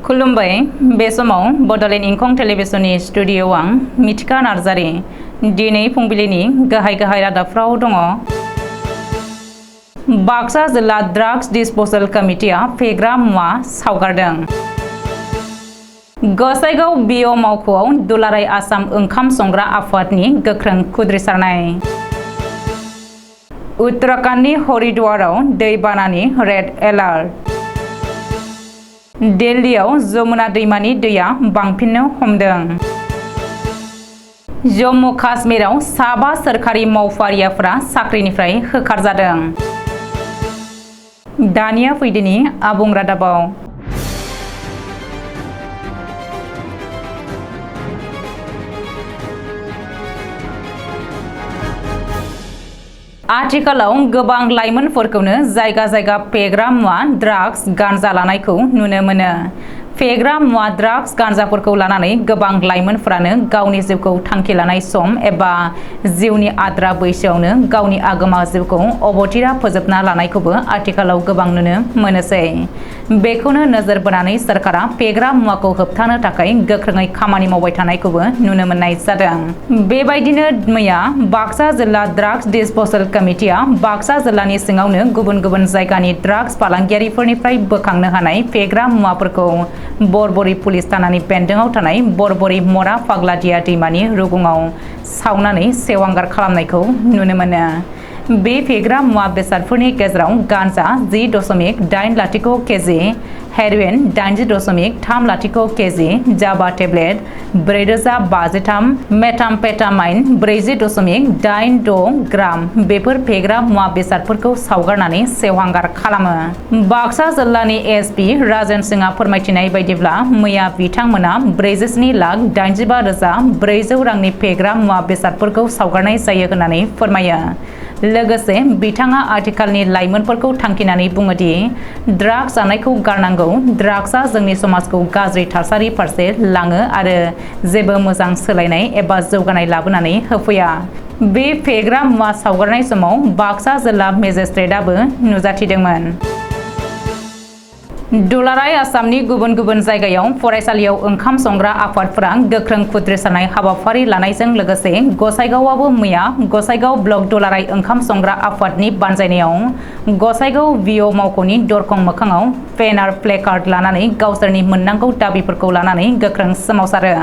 खुलुमबाय बे समाव बडलेण्ड इंखं टेलिभिजननि स्टुडिअ आं मिथिका नार्जारी दिनै फुंबिलिनि गाहाय रादाबफ्राव दङ। बाक्सा जिल्ला ड्राग्स डिसप'जल कमिटिया फेग्रा मुवा सावगारदों। गसाइगाव बिअ मावख'आव दुलाराय आसाम ओंखाम संग्रा आफादनि गोख्रों खुद्रिसारनाय। उत्तराखंडनि हरिद्वाराव दैबानानि रेड एलार्ट। दिल्लीआव जमुना दैमानि दैया बांफिननो हमदों। जम्मू काश्मीराव 7 सोरखारि मावफारियाफोरा साख्रिनिफ्राय होखारजादों। दानिया फैदिनि आबुं रादाबाव। आथिखालाव गोबां लाइमोनफोरखौनो जायगा फेग्रा मुवा ड्राग्स गांजा लानायखौ नुनो मोनो। फेग्रा मुवा ड्राग्स गांजाफोरखौ लानानै गोबां लाइमोनफोरानो गावनि जिउखौ थांखि लानाय सम एबा जिउनि आद्रा बैसोआवनो गावनि आगोमा जिउखौ अबथिरा फोजोबना लानायखौबो आथिखालाव गोबां नुनो मोनोसै। बेखौनो नोजोर बोनानै सरकारा फेग्रा मुवाखौ होबथानो थाखाय गोख्रोङै खामानि मावबाय थानायखौबो नुनो मोननाय जादों। बेबायदिनो मैया बाक्सा जिल्ला ड्राग्स डिसप'जल कमिटिया बाक्सा जिल्लानि सिङावनो गुबुन जायगानि ड्राग्स फालांगियारिफोरनिफ्राय बोखांनो हानाय फेग्रा मुवाफोरखौ बरबरी पुलिस थानानि बेन्दोंआव थानाय बरबरी मरा फाग्लादिया दैमानि रुगुङाव सावनानै सेवांगार खालामनायखौ नुनो मोनो। बे फेग्रा मुवा बेसादफोरनि गेजेराव गांजा 10.80 केजि, हेर'इन 80.30 केजि, जाबा टेब्लेट 4053, मेथाम्फेटामाइन 40.86 ग्राम बेफोर फेग्रा मुवा बेसादफोरखौ सावगारनानै सेवहांगार खालामो। बाक्सा जिल्लानि एसपि राजेन सिंहआ फोरमायथिनाय बायदिब्ला मैया बिथांमोना 47,85,400 रांनि फेग्रा मुवा बेसादफोरखौ सावगारनाय जायो होननानै फोरमायो। लोगोसे बिथाङा आथिखालनि लाइमोनफोरखौ थांखिनानै बुङोदि ड्राग्स जानायखौ गारनांगौ। ड्राग्सआ जोंनि समाजखौ गाज्रि थासारि फारसे लाङो आरो जेबो मोजां सोलायनाय एबा जौगानाय लाबोनानै होफैया। बे फेग्रा मुवा सावगारनाय समाव बाक्सा जिल्ला मेजिस्ट्रेटआबो नुजाथिदोंमोन। दुलाराय आसामनि गुबुन जायगायाव फरायसालियाव ओंखाम संग्रा आफादफोरा गोख्रों खुद्रिसारनाय हाबाफारि लानायजों लोगोसे गसाइगावआवबो मैया गसाइगाव ब्लक दुलाराय ओंखाम संग्रा आफादनि बानजायनायाव गसाइगाव बिअ मावख'नि दरखं मोखाङाव पेनार प्लेकार्ड लानानै गावसोरनि मोननांगौ दाबिफोरखौ लानानै गोख्रों सोमावसारो।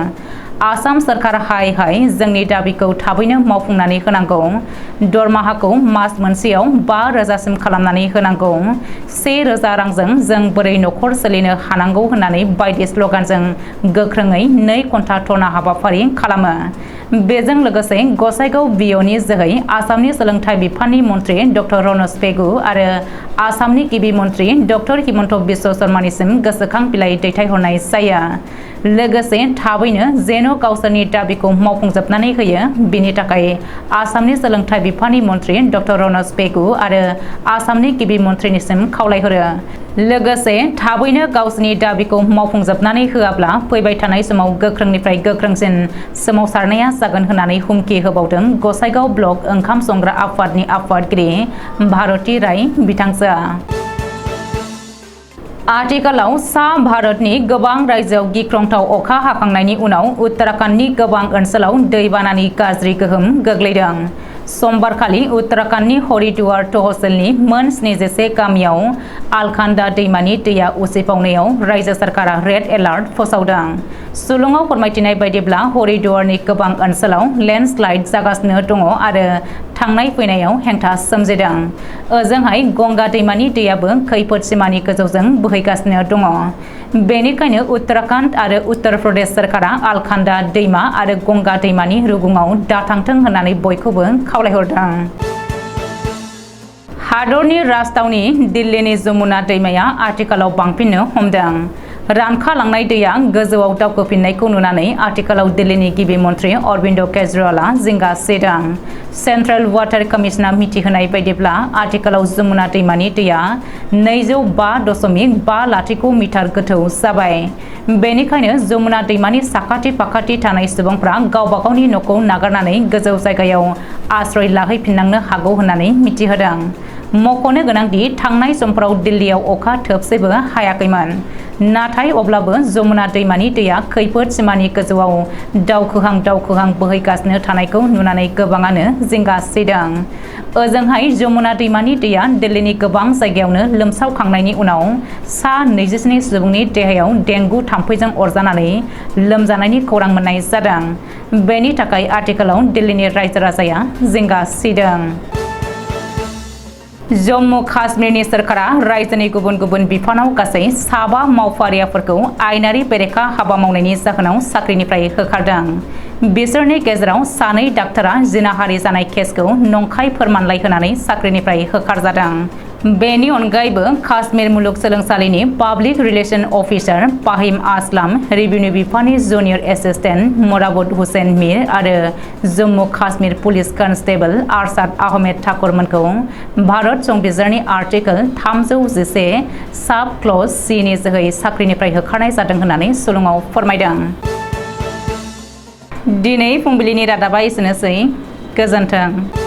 आसाम सरकार हाय जोंनि दाबिखौ थाबैनो मावफुंनानै होनांगौ। दरमाहाखौ मास मोनसेयाव 5,000सिम खालामनानै होनांगौ। 1,000 रांजों जों बोरै न'खर सोलिनो हानांगौ होननानै बायदि स्लगानजों गोख्रोङै 2 घन्टा धरना हाबाफारि खालामो। बेजों लोगोसे गसाइगाव बिअनि जोहै आसामनि सोलोंथाइ बिफाननि मन्त्रि डक्टर रनज पेगु आरो आसामनि गिबि मन्त्रि डक्टर हिमन्त बिश्व शर्मानिसिम गोसोखां बिलाइ दैथायहरनाय जायो। लोगोसे थाबैनो जेन' गावसोरनि दाबिखौ मावफुंजोबनानै होयो बिनि थाखाय आसामनि सोलोंथाइ बिफाननि मन्त्रि डक्टर रनज पेगु आरो आसामनि गिबि मन्त्रिनिसिम खावलायहरो। लोगोसे थाबैनो गावसोरनि दाबिखौ मावफुंजोबनानै होआब्ला फैबाय थानाय समाव गोख्रोंनिफ्राय गोख्रोंसिन सोमावसारनाया जागोन होननानै हुमखि होबावदों गसाइगाव ब्लक ओंखाम संग्रा आफादनि आफादगिरि भारती राय बिथांजोआ। आथिखालाव सा भारतनि गोबां रायजोआव गिख्रंथाव अखा हाखांनायनि उनाव उत्तराखंडनि गोबां ओनसोलाव दैबानानि गाज्रि गोहोम गोग्लैदों। समबारखालि उत्तराखंडनि हरिद्वार तहसिलनि मोन 77 गामियाव आलकानदा दैमानि दैया उसिफावनायाव रायजो सरकारा रेड एलार्ट फोसावदों। सुलुङाव फोरमायथिनाय बायदिब्ला हरिद्वारनि गोबां ओनसोलाव लेन्डस्लाइड जागासिनो दङ आरो थांनाय फैनायाव हेंथा सोमजिदों। ओजोंहाय गंगा दैमानि दैयाबो खैफोद सिमानि गोजौजों बोहैगासिनो दङ। बेनिखायनो उत्तराखंड आरो उत्तर प्रदेश सरकारा आलकानदा दैमा आरो गंगा दैमानि रुगुङाव दाथांथों होननानै बयखौबो खावलायहरदों। हादरनि राजथावनि दिल्लीनि जमुना दैमाया आथिखालाव बांफिननो हमदों। रानखालांनाय दैया गोजौआव दावखोफिननायखौ नुनानै आथिखालाव दिल्लीनि गिबि मन्त्रि अरविन्द केजरीवालआ जिंगा सिदों। सेन्ट्रेल वाटार कमिशना मिथिहोनाय बायदिब्ला आथिखालाव जमुना दैमानि दैया 205.50 मिटार गोथौ जाबाय। बेनिखायनो जमुना दैमानि साखाथि फाखाथि थानाय सुबुंफ्रा गावबा गावनि न'खौ नागारनानै गोजौ जायगायाव आश्रय लाहैफिननांनो हागौ होननानै मिथिहोदों। मख'नो गोनांदि थांनाय समफोराव दिल्लीयाव अखा थोबसेबो हायाखैमोन। नाथाय अब्लाबो जमुना दैमानि दैया खैफोद सिमानि गोजौआव दावखोहां बोहैगासिनो थानायखौ नुनानै गोबाङानो जिंगा सिदों। ओजोंहाय जमुना दैमानि दैया दिल्लीनि गोबां जायगायावनो लोमसावखांनायनि उनाव सा 27 सुबुंनि देहायाव डेंगु थाम्फैजों अरजानानै लोमजानायनि खौरां मोननाय जादों। बेनि थाखाय आथिखालाव दिल्लीनि रायजो राजाया जिंगा सिदों। जम्मु काश्मीरनि सोरखारा रायजोनि गुबुन गुबुन बिफानाव गासै 7 मावफारियाफोरखौ आयेनारि बेरेखा हाबा मावनायनि जाहोनाव साख्रिनिफ्राय होखारदों। बिसोरनि गेजेराव 2 डाक्टारा जिनाहारि जानाय केसखौ नंखाय फोरमानलाइ होनानै साख्रिनिफ्राय होखारजादों। बेनि अनगायैबो काश्मीर मुलुगसोलोंसालिनि public relation officer Fahim Aslam, revenue बिफाननि जुनियर एसिस्टेन्ट मुराबुत हुसैन मीर आरो जम्मु काश्मीर पुलिस कन्स्टेबल आरशाद आहमेद ठाकुरमोनखौ भारत संबिजिरनि आर्टिकल 311 साब क्लज C नि जोहै साख्रिनिफ्राय होखारनाय जादों होननानै सुलुङाव फोरमायदों। दिनै फुंबिलिनि रादाबा एसेनोसै। गोजोन्थों।